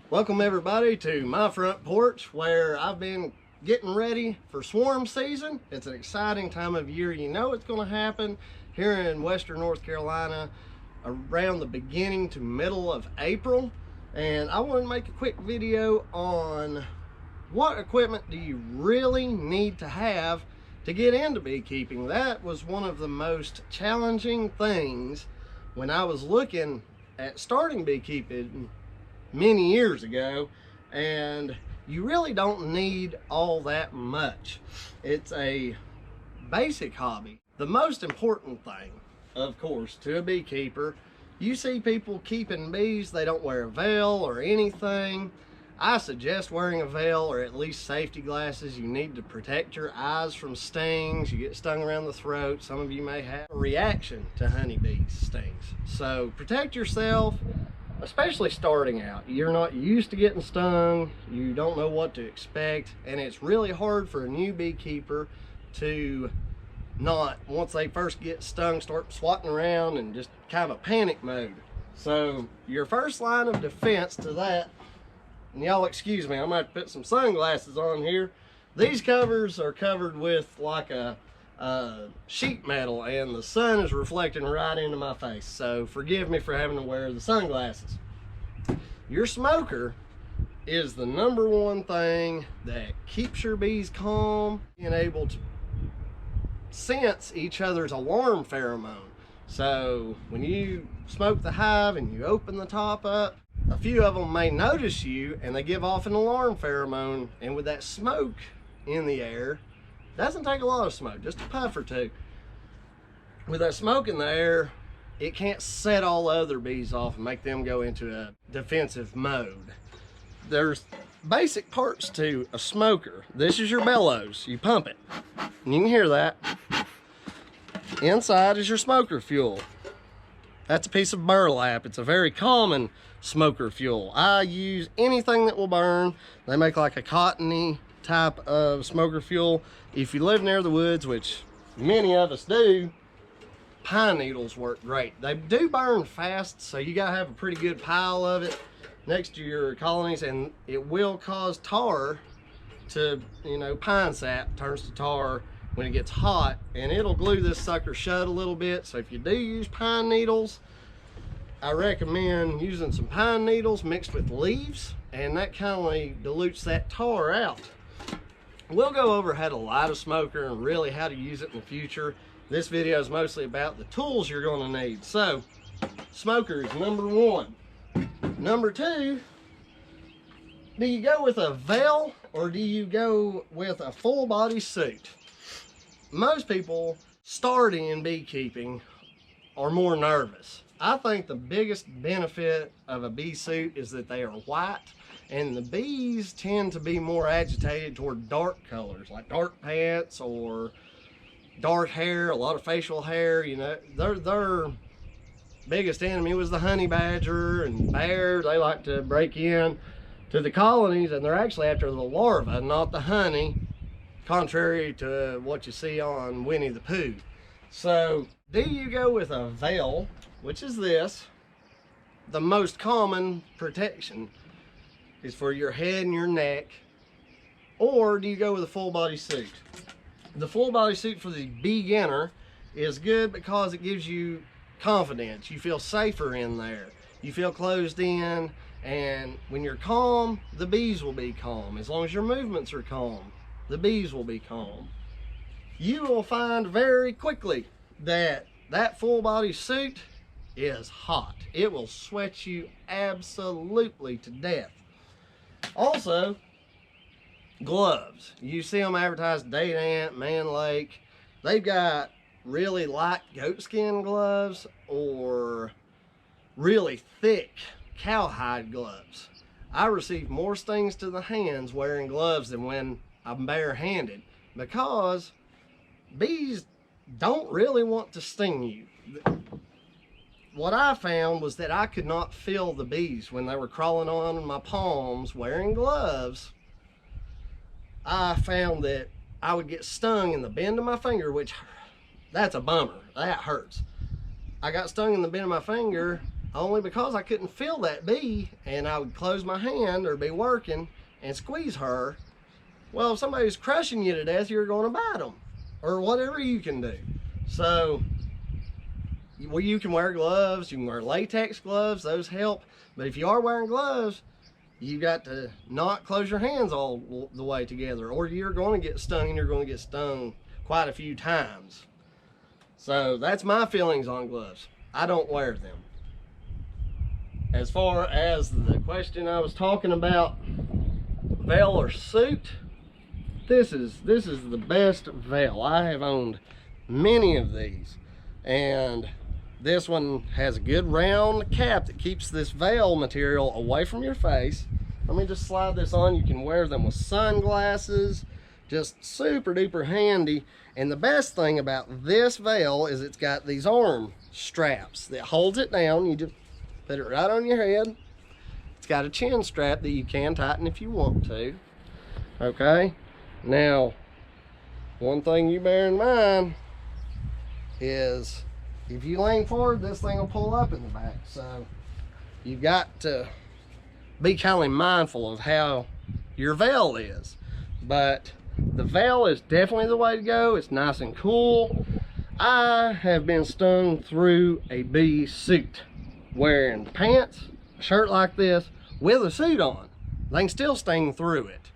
Welcome everybody to my front porch where I've been getting ready for swarm season. It's an exciting time of year. You know it's going to happen here in Western North Carolina around the beginning to middle of April. And I want to make a quick video on what equipment do you really need to have to get into beekeeping. That was one of the most challenging things when I was looking at starting beekeeping many years ago, and you really don't need all that much. It's a basic hobby. The most important thing, of course, to a beekeeper, you see people keeping bees, they don't wear a veil or anything. I suggest wearing a veil or at least safety glasses. You need to protect your eyes from stings. You get stung around the throat. Some of you may have a reaction to honeybees stings. So protect yourself, especially starting out. You're not used to getting stung. You don't know what to expect. And it's really hard for a new beekeeper to not, once they first get stung, start swatting around and just kind of a panic mode. So your first line of defense to that, and y'all excuse me, I'm gonna have to put some sunglasses on here. These covers are covered with like a sheet metal, and the sun is reflecting right into my face, so forgive me for having to wear the sunglasses. Your smoker is the #1 thing that keeps your bees calm, being able to sense each other's alarm pheromone. So when you smoke the hive and you open the top up, a few of them may notice you and they give off an alarm pheromone, and with that smoke in the air, doesn't take a lot of smoke, just a puff or two. With that smoke in the air, it can't set all other bees off and make them go into a defensive mode. There's basic parts to a smoker. This is your bellows. You pump it, and you can hear that. Inside is your smoker fuel. That's a piece of burlap. It's a very common smoker fuel. I use anything that will burn. They make like a cottony type of smoker fuel. If you live near the woods, which many of us do, pine needles work great. They do burn fast, so you gotta have a pretty good pile of it next to your colonies, and it will cause tar to, you know, pine sap turns to tar when it gets hot, and it'll glue this sucker shut a little bit. So if you do use pine needles, I recommend using some pine needles mixed with leaves, and that kind of dilutes that tar out. We'll go over how to light a smoker and really how to use it in the future. This video is mostly about the tools you're going to need. So smoker is #1. #2, do you go with a veil or do you go with a full body suit? Most people starting in beekeeping are more nervous. I think the biggest benefit of a bee suit is that they are white, and the bees tend to be more agitated toward dark colors, like dark pants or dark hair, a lot of facial hair. You know, their biggest enemy was the honey badger and bear. They like to break in to the colonies, and they're actually after the larva, not the honey, contrary to what you see on Winnie the Pooh. So do you go with a veil, which is this? The most common protection is for your head and your neck, or do you go with a full body suit? The full body suit for the beginner is good because it gives you confidence. You feel safer in there. You feel closed in, and when you're calm, the bees will be calm. As long as your movements are calm, the bees will be calm. You will find very quickly that that full body suit is hot. It will sweat you absolutely to death. Also, gloves. You see them advertised, Date Ant, Man Lake. They've got really light goatskin gloves or really thick cowhide gloves. I receive more stings to the hands wearing gloves than when I'm barehanded, because bees don't really want to sting you. What I found was that I could not feel the bees when they were crawling on my palms wearing gloves. I found that I would get stung in the bend of my finger, which that's a bummer. That hurts. I got stung in the bend of my finger only because I couldn't feel that bee, and I would close my hand or be working and squeeze her. Well, if somebody's crushing you to death, you're going to bite them, or whatever you can do. So, well, you can wear gloves, you can wear latex gloves, those help. But if you are wearing gloves, you got to not close your hands all the way together, or you're going to get stung, and you're going to get stung quite a few times. So that's my feelings on gloves. I don't wear them. As far as the question I was talking about, veil or suit, this is the best veil. I have owned many of these, and this one has a good round cap that keeps this veil material away from your face. Let me just slide this on. You can wear them with sunglasses, just super duper handy. And the best thing about this veil is it's got these arm straps that holds it down. You just put it right on your head. It's got a chin strap that you can tighten if you want to. Okay, now one thing you bear in mind is if you lean forward, this thing will pull up in the back. So you've got to be kind of mindful of how your veil is. But the veil is definitely the way to go. It's nice and cool. I have been stung through a bee suit, wearing pants, a shirt like this, with a suit on. They can still sting through it.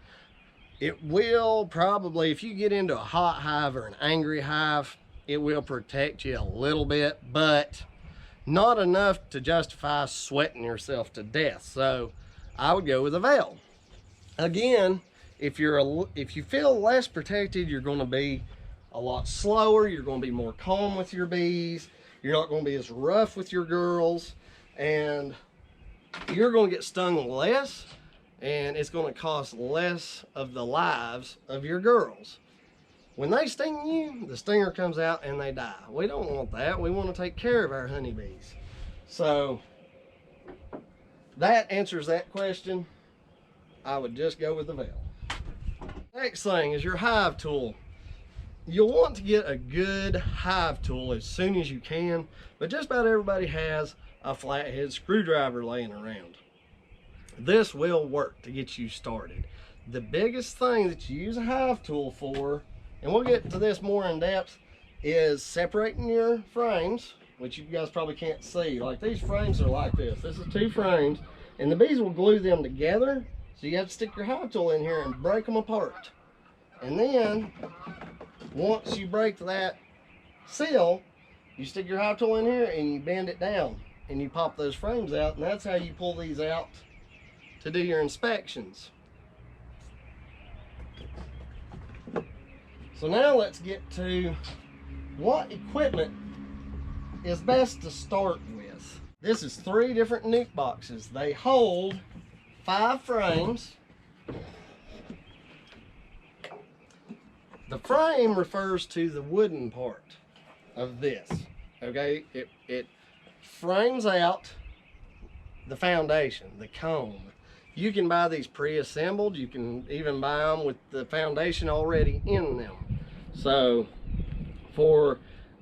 It will probably, if you get into a hot hive or an angry hive, it will protect you a little bit, but not enough to justify sweating yourself to death. So I would go with a veil. Again, if you feel less protected, you're going to be a lot slower. You're going to be more calm with your bees. You're not going to be as rough with your girls, and you're going to get stung less, and it's going to cost less of the lives of your girls. When they sting you, the stinger comes out and they die. We don't want that. We want to take care of our honeybees. So that answers that question. I would just go with the veil. Next thing is your hive tool. You'll want to get a good hive tool as soon as you can, but just about everybody has a flathead screwdriver laying around. This will work to get you started. The biggest thing that you use a hive tool for, and we'll get to this more in depth, is separating your frames, which you guys probably can't see. Like, these frames are like this. This is 2 frames, and the bees will glue them together. So you have to stick your hive tool in here and break them apart. And then, once you break that seal, you stick your hive tool in here and you bend it down. And you pop those frames out, and that's how you pull these out to do your inspections. So now let's get to what equipment is best to start with. This is 3 different nuke boxes. They hold 5 frames. The frame refers to the wooden part of this. Okay, it frames out the foundation, the comb. You can buy these pre-assembled. You can even buy them with the foundation already in them. So for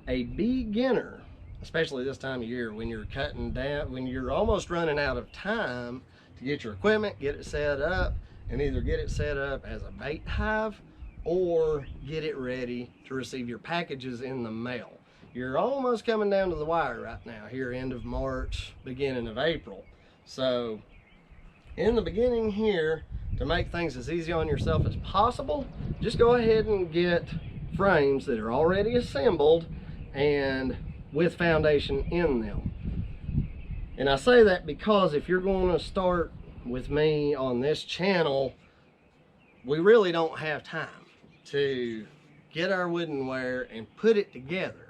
a beginner, especially this time of year when you're cutting down, when you're almost running out of time to get your equipment, get it set up, and either get it set up as a bait hive or get it ready to receive your packages in the mail. You're almost coming down to the wire right now, here end of March, beginning of April. So in the beginning here, to make things as easy on yourself as possible, just go ahead and get frames that are already assembled and with foundation in them. And I say that because if you're going to start with me on this channel, we really don't have time to get our woodenware and put it together.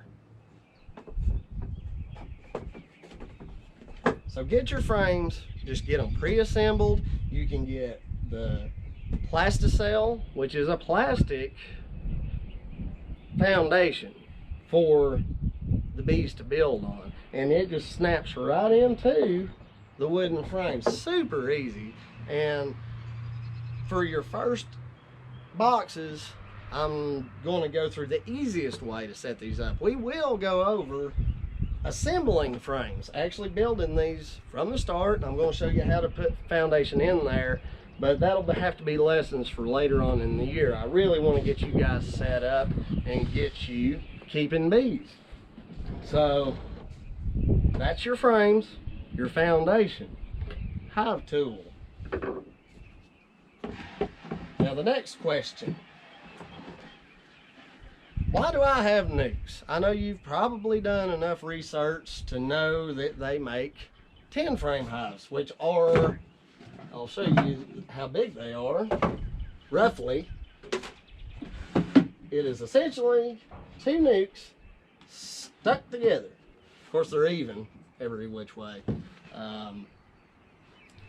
So get your frames, just get them pre-assembled. You can get the Plasticell, which is a plastic foundation for the bees to build on, and it just snaps right into the wooden frame. Super easy. And for your first boxes, I'm going to go through the easiest way to set these up. We will go over assembling frames, actually building these from the start. I'm going to show you how to put foundation in there, but that'll have to be lessons for later on in the year. I really want to get you guys set up and get you keeping bees. So that's your frames, your foundation. Hive tool. Now the next question. Why do I have nukes? I know you've probably done enough research to know that they make 10 frame hives, which are, I'll show you how big they are. Roughly, it is essentially 2 nukes stuck together. Of course, they're even every which way.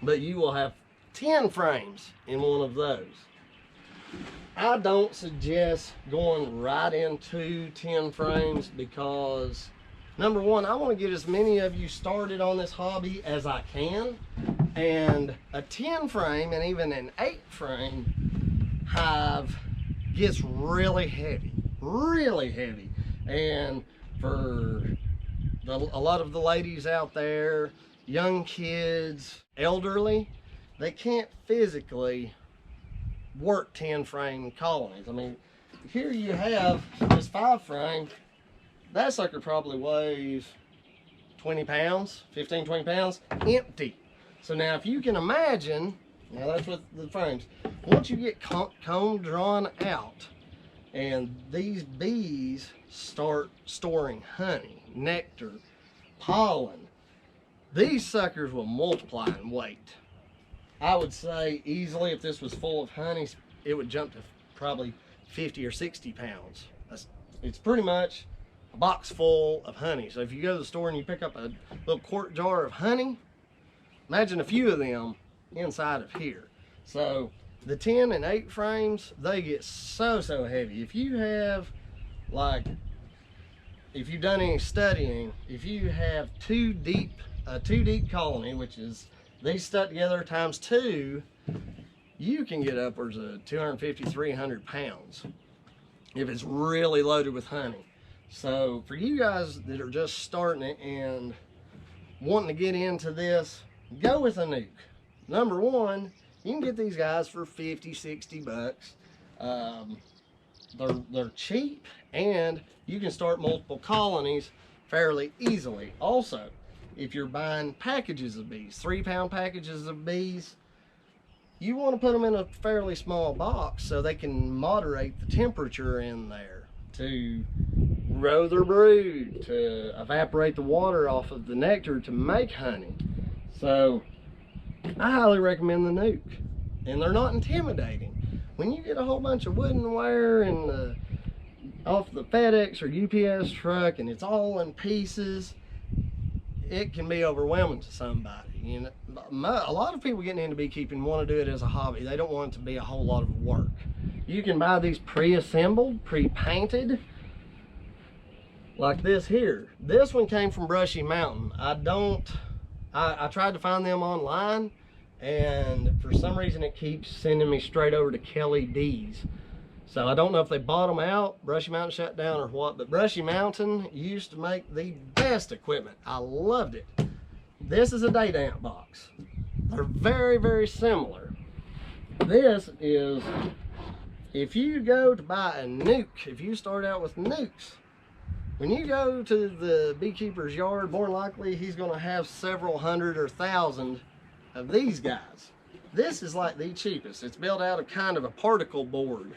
But you will have 10 frames in one of those. I don't suggest going right into 10 frames because, number one, I want to get as many of you started on this hobby as I can. And a 10 frame and even an 8 frame hive gets really heavy. And for a lot of the ladies out there, young kids, elderly, they can't physically work 10 frame colonies. I mean, here you have this 5 frame. That sucker probably weighs 20 pounds, 15, 20 pounds, empty. So now if you can imagine, now that's with the frames, once you get comb drawn out and these bees start storing honey, nectar, pollen, these suckers will multiply in weight. I would say easily, if this was full of honey, it would jump to probably 50 or 60 pounds. It's pretty much a box full of honey. So if you go to the store and you pick up a little quart jar of honey, imagine a few of them inside of here. So the 10 and 8 frames, they get so heavy. If you have, like, if you've done any studying, if you have a 2 deep colony, which is these stuck together times 2, you can get upwards of 250, 300 pounds if it's really loaded with honey. So for you guys that are just starting it and wanting to get into this, go with a nuke. Number one, you can get these guys for 50, 60 bucks. They're cheap, and you can start multiple colonies fairly easily. Also, if you're buying packages of bees, 3-pound packages of bees, you want to put them in a fairly small box so they can moderate the temperature in there to grow their brood, to evaporate the water off of the nectar to make honey. So I highly recommend the nuke, and they're not intimidating. When you get a whole bunch of wooden wire and off the FedEx or UPS truck and it's all in pieces, it can be overwhelming to somebody. You know, a lot of people getting into beekeeping want to do it as a hobby. They don't want it to be a whole lot of work. You can buy these pre-assembled, pre-painted, like this here. This one came from Brushy Mountain. I tried to find them online, and for some reason it keeps sending me straight over to Kelly D's. So I don't know if they bought them out, Brushy Mountain shut down or what, but Brushy Mountain used to make the best equipment. I loved it. This is a day damp box. They're very similar. This is, if you go to buy a nuke, if you start out with nukes, when you go to the beekeeper's yard, more likely he's going to have several hundred or thousand of these guys. This is like the cheapest. It's built out of kind of a particle board,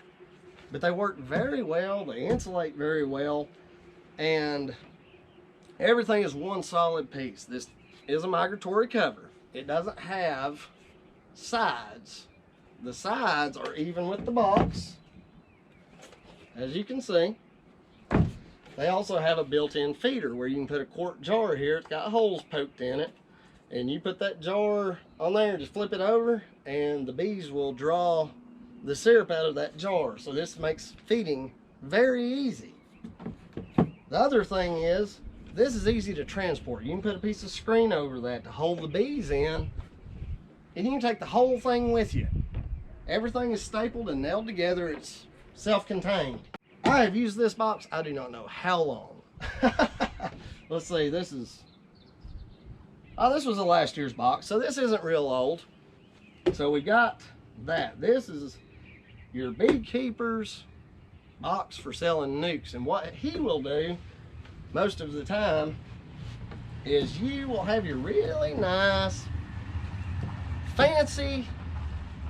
but they work very well, they insulate very well, and everything is one solid piece. This is a migratory cover. It doesn't have sides. The sides are even with the box, as you can see. They also have a built-in feeder where you can put a quart jar here. It's got holes poked in it, and you put that jar on there and just flip it over, and the bees will draw the syrup out of that jar. So this makes feeding very easy. The other thing is, this is easy to transport. You can put a piece of screen over that to hold the bees in, and you can take the whole thing with you. Everything is stapled and nailed together. It's self-contained. I have used this box, I do not know how long. let's see, this was a last year's box, so this isn't real old. So we got that. This is your Beekeeper's box for selling nukes. And what he will do most of the time is you will have your really nice, fancy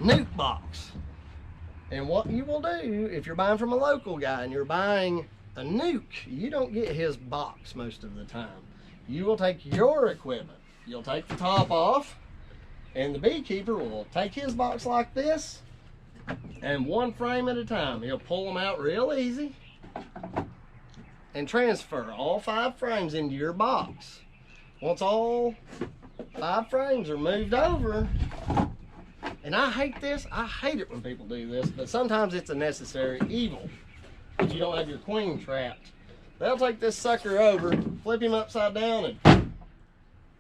nuke box. And what you will do, if you're buying from a local guy and you're buying a nuke, you don't get his box most of the time. You will take your equipment. You'll take the top off, and the beekeeper will take his box like this, and one frame at a time. He'll pull them out real easy and transfer all 5 frames into your box. Once all 5 frames are moved over, and I hate this, I hate it when people do this, but sometimes it's a necessary evil. If you don't have your queen trapped, they'll take this sucker over, flip him upside down, and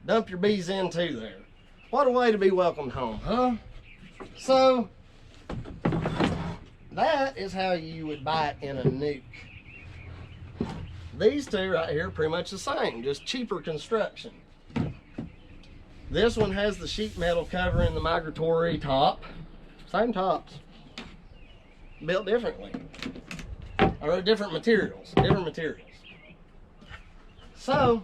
dump your bees into there. What a way to be welcomed home, huh? So, that is how you would buy it in a nuke. These two right here are pretty much the same, just cheaper construction. This one has the sheet metal covering the migratory top. Same tops, built differently. Or different materials. So,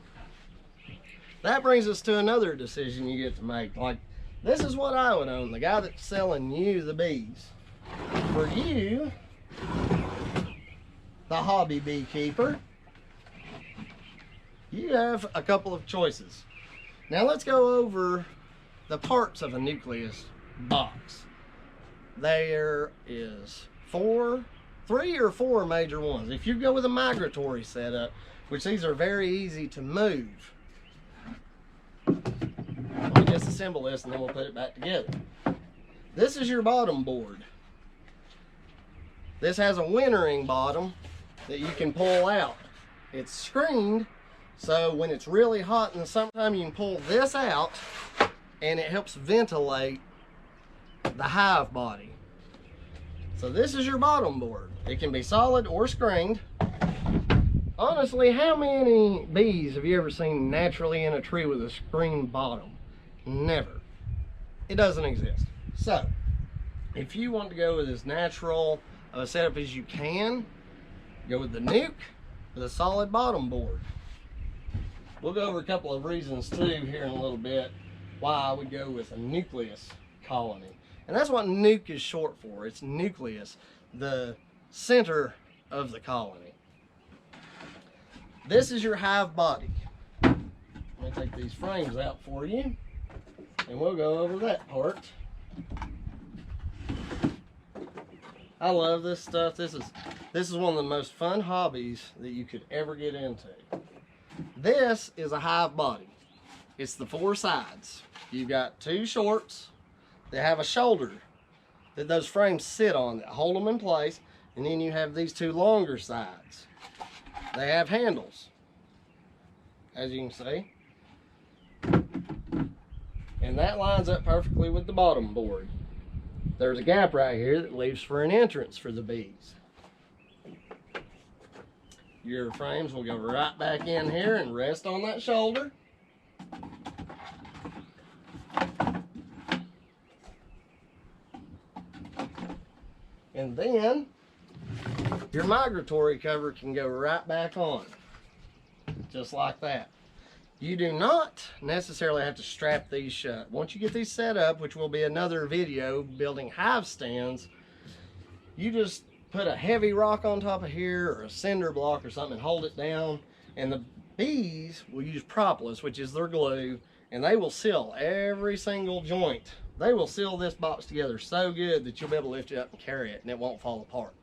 that brings us to another decision you get to make. Like, this is what I would own, the guy that's selling you the bees. For you, the hobby beekeeper, you have a couple of choices. Now let's go over the parts of a nucleus box. There is 3 or 4 major ones. If you go with a migratory setup, which these are very easy to move. Let me disassemble this and then we'll put it back together. This is your bottom board. This has a wintering bottom that you can pull out. It's screened, so when it's really hot in the summertime, you can pull this out and it helps ventilate the hive body. So this is your bottom board. It can be solid or screened. Honestly, how many bees have you ever seen naturally in a tree with a screened bottom? Never. It doesn't exist. So, if you want to go with as natural of a setup as you can, go with the nuke with a solid bottom board. We'll go over a couple of reasons too here in a little bit why I would go with a nucleus colony. And that's what nuke is short for. It's nucleus, the center of the colony. This is your hive body. Let me take these frames out for you, and we'll go over that part. I love this stuff. This is one of the most fun hobbies that you could ever get into. This is a hive body. It's the 4 sides. You've got 2 shorts that have a shoulder that those frames sit on that hold them in place, and then you have these 2 longer sides. They have handles, as you can see, and that lines up perfectly with the bottom board. There's a gap right here that leaves for an entrance for the bees. Your frames will go right back in here and rest on that shoulder. And then your migratory cover can go right back on, just like that. You do not necessarily have to strap these shut. Once you get these set up, which will be another video building hive stands, you just put a heavy rock on top of here or a cinder block or something and hold it down, and the bees will use propolis, which is their glue, and they will seal every single joint. They will seal this box together so good that you'll be able to lift it up and carry it and it won't fall apart.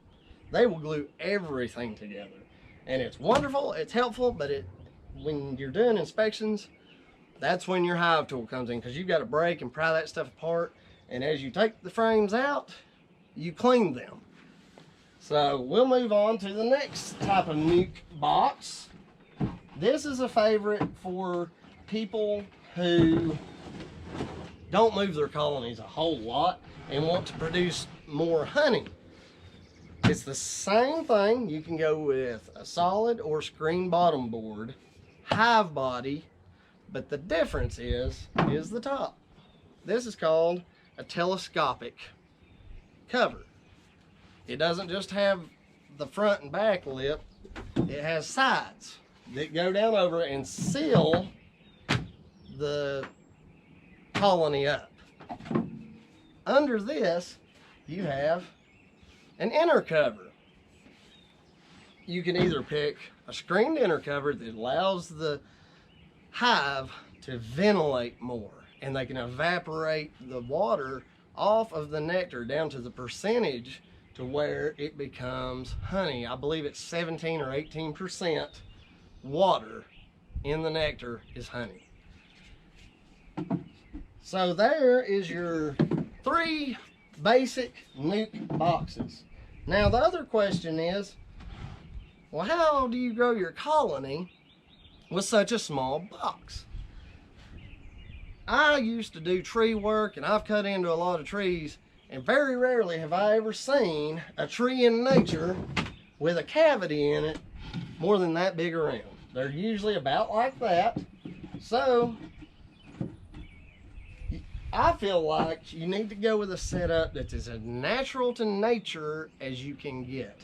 They will glue everything together, and it's wonderful, it's helpful, but when you're doing inspections, that's when your hive tool comes in, because you've got to break and pry that stuff apart, and as you take the frames out, you clean them. So we'll move on to the next type of nuke box. This is a favorite for people who don't move their colonies a whole lot and want to produce more honey. It's the same thing. You can go with a solid or screen bottom board hive body, but the difference is the top. This is called a telescopic cover. It doesn't just have the front and back lip, it has sides that go down over and seal the colony up. Under this, you have an inner cover. You can either pick a screened inner cover that allows the hive to ventilate more, and they can evaporate the water off of the nectar down to the percentage to where it becomes honey. I believe it's 17 or 18% water in the nectar is honey. So there is your 3 basic nuke boxes. Now the other question is, well, how do you grow your colony with such a small box? I used to do tree work, and I've cut into a lot of trees, and very rarely have I ever seen a tree in nature with a cavity in it more than that big around. They're usually about like that. So I feel like you need to go with a setup that's as natural to nature as you can get.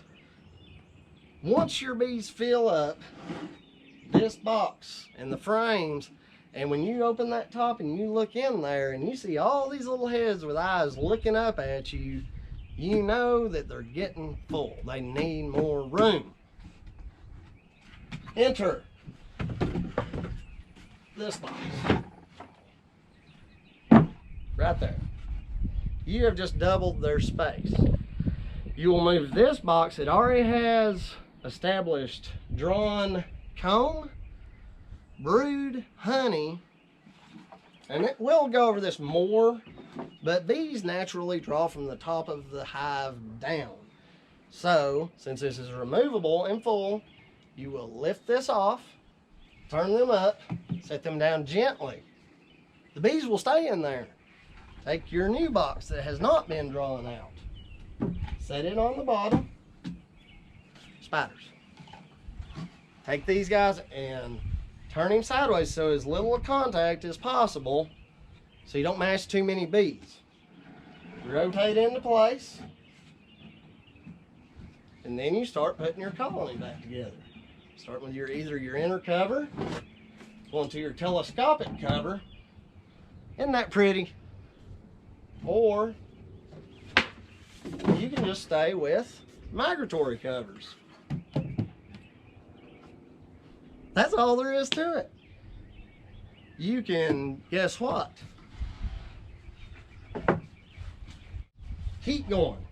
Once your bees fill up this box and the frames, and when you open that top and you look in there and you see all these little heads with eyes looking up at you, you know that they're getting full. They need more room. Enter this box. Right there. You have just doubled their space. You will move this box. It already has established drawn comb, brood, honey, and it will go over this more, but bees naturally draw from the top of the hive down. So, since this is removable and full, you will lift this off, turn them up, set them down gently. The bees will stay in there. Take your new box that has not been drawn out, set it on the bottom. Spiders. Take these guys and turn him sideways so as little contact as possible so you don't mash too many bees. Rotate into place, and then you start putting your colony back together. Start with either your inner cover, going to your telescopic cover. Isn't that pretty? Or you can just stay with migratory covers. That's all there is to it. You can, guess what? Keep going.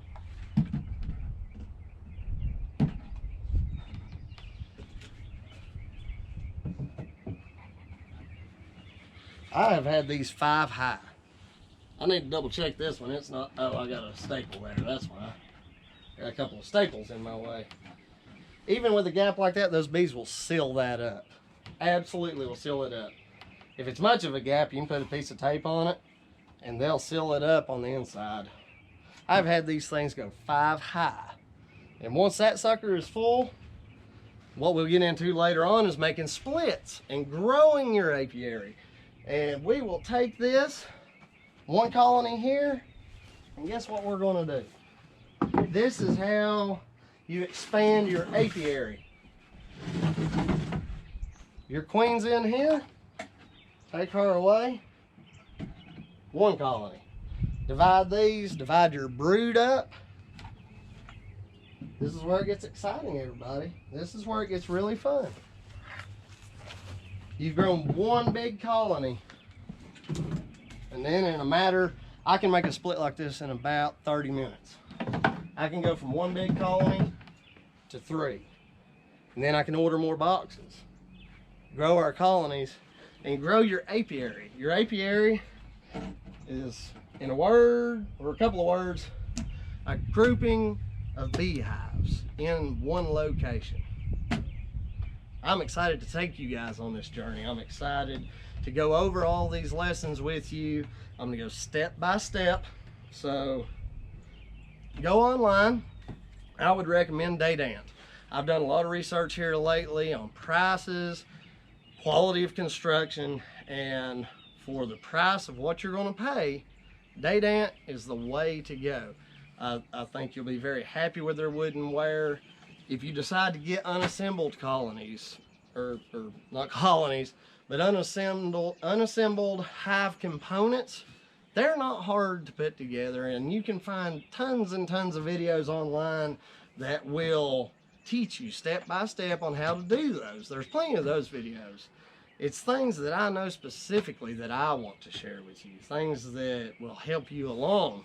I have had these 5 high. I need to double check this one. It's not, oh, I got a staple there, that's why. Got a couple of staples in my way. Even with a gap like that, those bees will seal that up. Absolutely will seal it up. If it's much of a gap, you can put a piece of tape on it and they'll seal it up on the inside. I've had these things go 5 high. And once that sucker is full, what we'll get into later on is making splits and growing your apiary. And we will take this, one colony here, and guess what we're going to do? This is how you expand your apiary. Your queen's in here, take her away, one colony. Divide these, divide your brood up. This is where it gets exciting, everybody. This is where it gets really fun. You've grown one big colony, and then in a matter, I can make a split like this in about 30 minutes. I can go from one big colony to 3, and then I can order more boxes, grow our colonies, and grow your apiary. Your apiary is, in a word or a couple of words, a grouping of beehives in one location. I'm excited to take you guys on this journey. I'm excited to go over all these lessons with you. I'm gonna go step by step. So go online. I would recommend Dadant. I've done a lot of research here lately on prices, quality of construction, and for the price of what you're going to pay, Dadant is the way to go. I think you'll be very happy with their wooden ware. If you decide to get unassembled colonies, or not colonies, but unassembled hive components, they're not hard to put together, and you can find tons and tons of videos online that will teach you step by step on how to do those. There's plenty of those videos. It's things that I know specifically that I want to share with you, things that will help you along.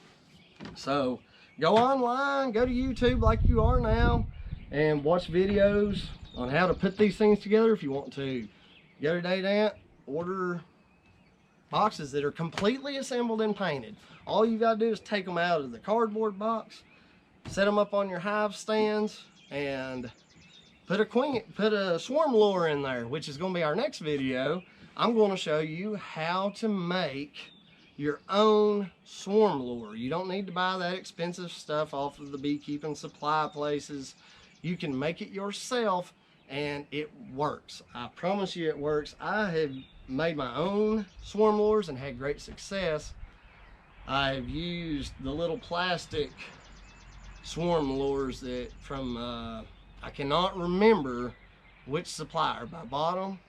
So go online, go to YouTube like you are now, and watch videos on how to put these things together. If you want to go to Dadant, order boxes that are completely assembled and painted. All you gotta do is take them out of the cardboard box, set them up on your hive stands, and put a swarm lure in there, which is going to be our next video. I'm going to show you how to make your own swarm lure. You don't need to buy that expensive stuff off of the beekeeping supply places. You can make it yourself, and it works. I promise you it works. I have made my own swarm lures and had great success. I've used the little plastic swarm lures that from I cannot remember which supplier, but I bought them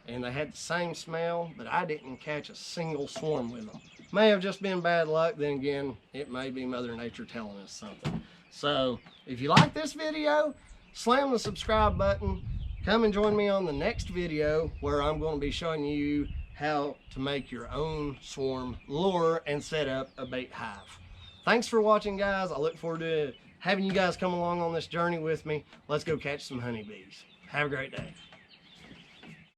and they had the same smell, but I didn't catch a single swarm with them. May have just been bad luck, then again, it may be Mother Nature telling us something. So if you like this video, slam the subscribe button. Come and join me on the next video where I'm going to be showing you how to make your own swarm lure and set up a bait hive. Thanks for watching, guys. I look forward to having you guys come along on this journey with me. Let's go catch some honeybees. Have a great day.